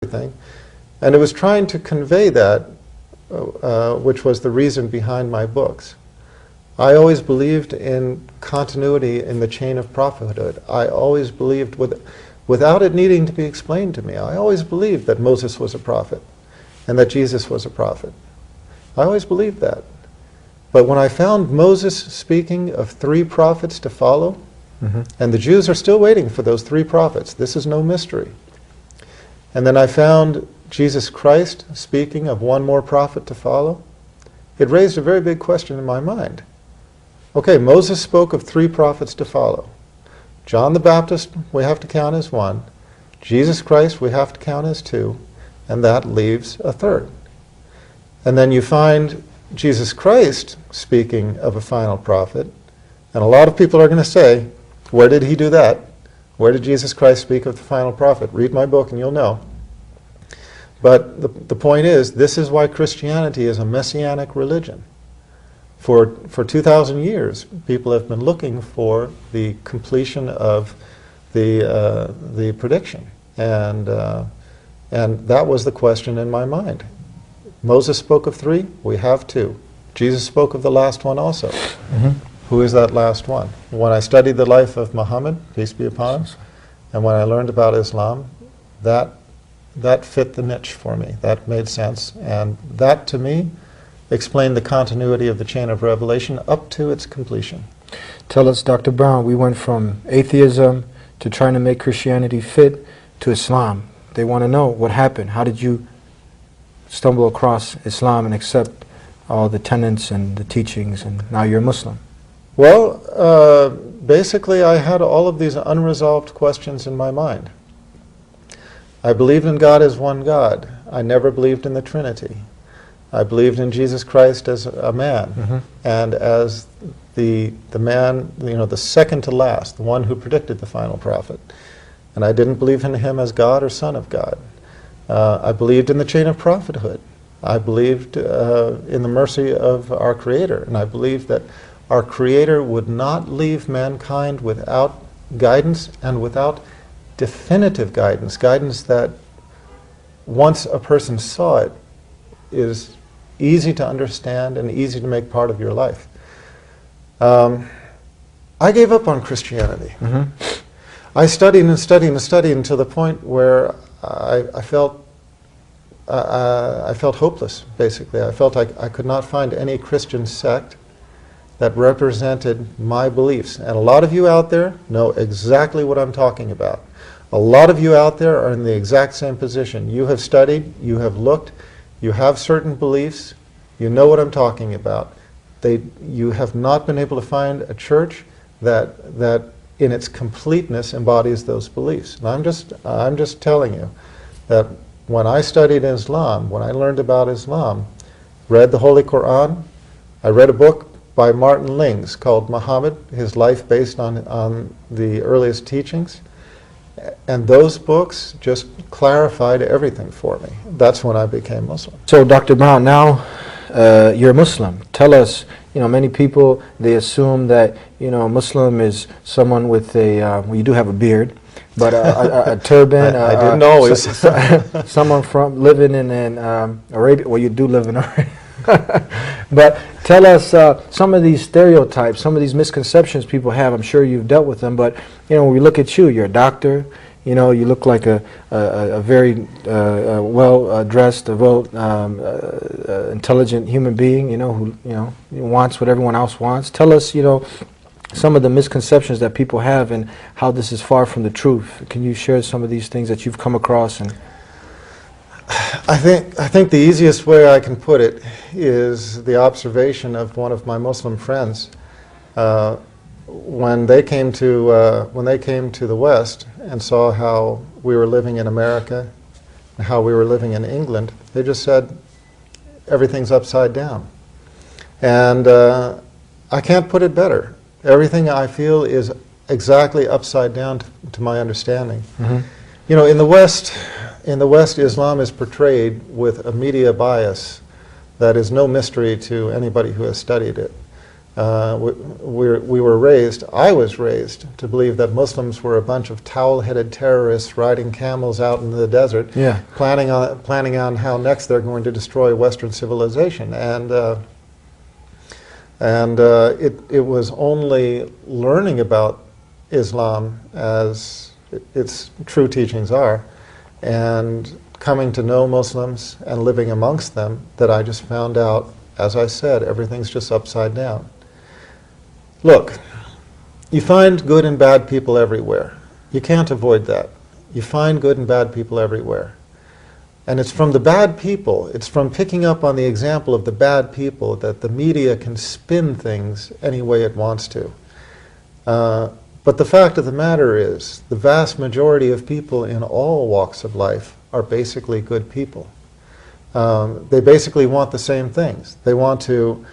everything. And it was trying to convey that, which was the reason behind my books. I always believed in continuity in the chain of prophethood. I always believed, without it needing to be explained to me, I always believed that Moses was a prophet and that Jesus was a prophet. I always believed that. But when I found Moses speaking of 3 prophets to follow, and the Jews are still waiting for those 3 prophets, this is no mystery. And then I found Jesus Christ speaking of 1 more prophet to follow, it raised a very big question in my mind. Okay, Moses spoke of 3 prophets to follow. John the Baptist we have to count as 1. Jesus Christ we have to count as 2. And that leaves a 3rd. And then you find Jesus Christ speaking of a final prophet. And a lot of people are going to say, where did he do that? Where did Jesus Christ speak of the final prophet? Read my book and you'll know. But the point is, this is why Christianity is a messianic religion. For 2,000 years, people have been looking for the completion of the prediction. And that was the question in my mind. Moses spoke of 3, we have 2. Jesus spoke of the last one also. Who is that last one? When I studied the life of Muhammad, peace be upon him, and when I learned about Islam, that fit the niche for me. That made sense. And that, to me, explained the continuity of the chain of revelation up to its completion. Tell us, Dr. Brown, we went from atheism to trying to make Christianity fit to Islam. They want to know what happened. How did you stumble across Islam and accept all the tenets and the teachings, and now you're a Muslim? Well, basically I had all of these unresolved questions in my mind. I believed in God as one God. I never believed in the Trinity. I believed in Jesus Christ as a man, and as the man, the second to last, the one who predicted the final prophet. And I didn't believe in him as God or Son of God. I believed in the chain of prophethood. I believed in the mercy of our Creator, and I believed that our Creator would not leave mankind without guidance and without definitive guidance, guidance that once a person saw it is easy to understand and easy to make part of your life. I gave up on Christianity. I studied and studied and studied until the point where I felt hopeless, basically. I felt I could not find any Christian sect that represented my beliefs. And a lot of you out there know exactly what I'm talking about. A lot of you out there are in the exact same position. You have studied, you have looked, you have certain beliefs, you know what I'm talking about. You have not been able to find a church that in its completeness embodies those beliefs. And I'm just telling you that when I studied Islam, when I learned about Islam, read the Holy Quran, I read a book by Martin Lings called Muhammad, his life based on the earliest teachings. And those books just clarified everything for me. That's when I became Muslim. So, Dr. Brown, now you're a Muslim. Tell us, many people, they assume that, a Muslim is someone with a, well, you do have a beard, but a turban. I didn't always. Someone from living in Arabia. Well, you do live in Arabia. But tell us some of these stereotypes, some of these misconceptions people have. I'm sure you've dealt with them, but when we look at you, you're a doctor. You look like a very well-dressed, intelligent human being. Who wants what everyone else wants. Tell us, some of the misconceptions that people have and how this is far from the truth. Can you share some of these things that you've come across? And I think the easiest way I can put it is the observation of one of my Muslim friends when they came to the West and saw how we were living in America and how we were living in England. They just said everything's upside down, and I can't put it better. Everything I feel is exactly upside down to my understanding. In the West, Islam is portrayed with a media bias that is no mystery to anybody who has studied it. We were raised, I was raised, to believe that Muslims were a bunch of towel-headed terrorists riding camels out in the desert, Yeah. planning on how next they're going to destroy Western civilization. And it was only learning about Islam as its true teachings are, and coming to know Muslims and living amongst them, that I just found out, as I said, everything's just upside down. Look, you find good and bad people everywhere. You can't avoid that. You find good and bad people everywhere. And it's from the bad people, it's from picking up on the example of the bad people that the media can spin things any way it wants to. But the fact of the matter is, the vast majority of people in all walks of life are basically good people. They basically want the same things. They want to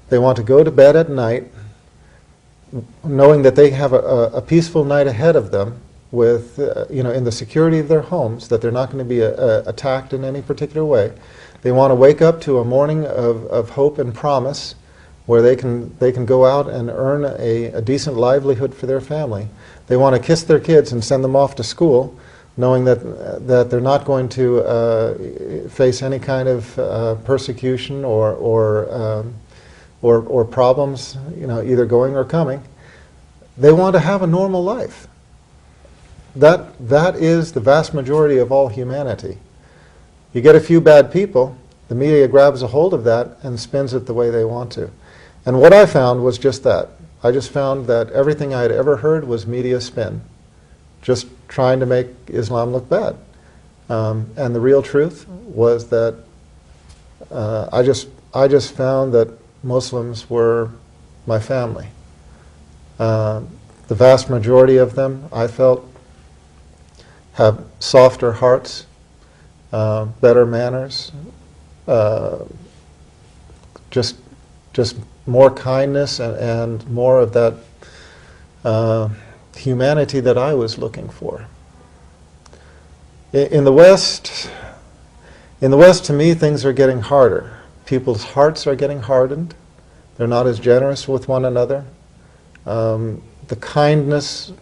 go to bed at night knowing that they have a peaceful night ahead of them, with in the security of their homes, that they're not going to be attacked in any particular way. They want to wake up to a morning of hope and promise, where they can go out and earn a decent livelihood for their family. They want to kiss their kids and send them off to school, knowing that they're not going to face any kind of persecution or problems, either going or coming. They want to have a normal life. That is the vast majority of all humanity. You get a few bad people, the media grabs a hold of that and spins it the way they want to. And what I found was just that. I just found that everything I had ever heard was media spin, just trying to make Islam look bad. And the real truth was that I just found that Muslims were my family. The vast majority of them, I felt, have softer hearts, better manners, just more kindness and more of that humanity that I was looking for. In the West, to me, things are getting harder. People's hearts are getting hardened. They're not as generous with one another. The kindness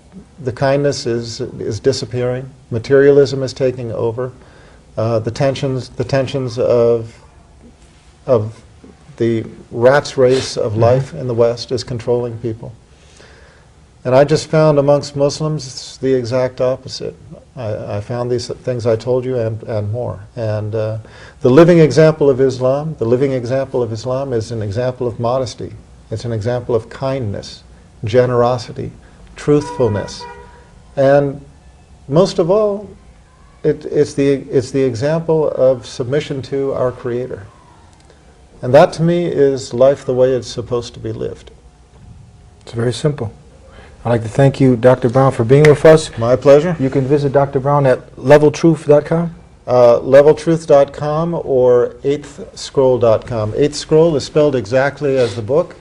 is disappearing. Materialism is taking over. The tensions of the rat's race of life in the West is controlling people. And I just found amongst Muslims the exact opposite. I found these things I told you and more. And the living example of Islam, is an example of modesty. It's an example of kindness, generosity, truthfulness, and most of all, it's the example of submission to our Creator. And that, to me, is life the way it's supposed to be lived. It's very simple. I'd like to thank you, Dr. Brown, for being with us. My pleasure. You can visit Dr. Brown at leveltruth.com. Leveltruth.com or eighthscroll.com. Eighth Scroll is spelled exactly as the book,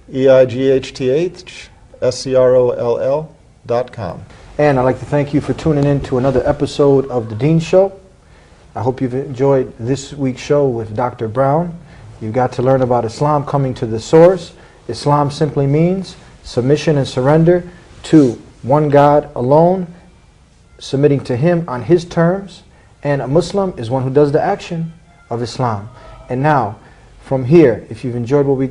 EIGHTHSCROLL.com. And I'd like to thank you for tuning in to another episode of The Dean Show. I hope you've enjoyed this week's show with Dr. Brown. You got to learn about Islam coming to the source. Islam simply means submission and surrender to one God alone, submitting to Him on His terms. And a Muslim is one who does the action of Islam. And now, from here, if you've enjoyed what we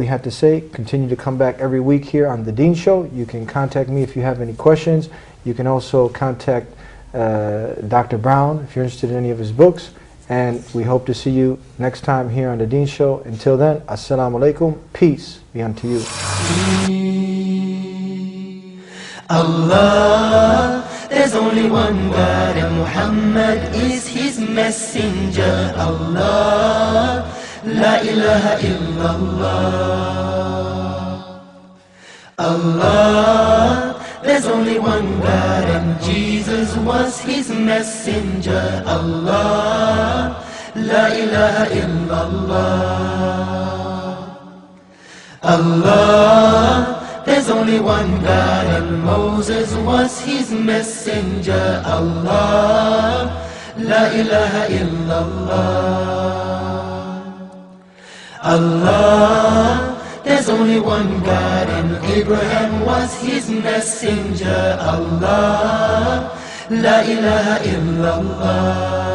had to say, continue to come back every week here on The Dean Show. You can contact me if you have any questions. You can also contact Dr. Brown if you're interested in any of his books. And we hope to see you next time here on The Dean Show. Until then, Assalamu alaikum. Peace be unto you. Allah, there's only one God and Muhammad is His messenger. Allah, La ilaha illallah. Allah, there's only one God and Jesus was His messenger. Allah, La ilaha illallah. Allah, there's only one God and Moses was His messenger. Allah, La ilaha illallah. Allah, there's only one God, and Abraham was his messenger. Allah, La ilaha illallah.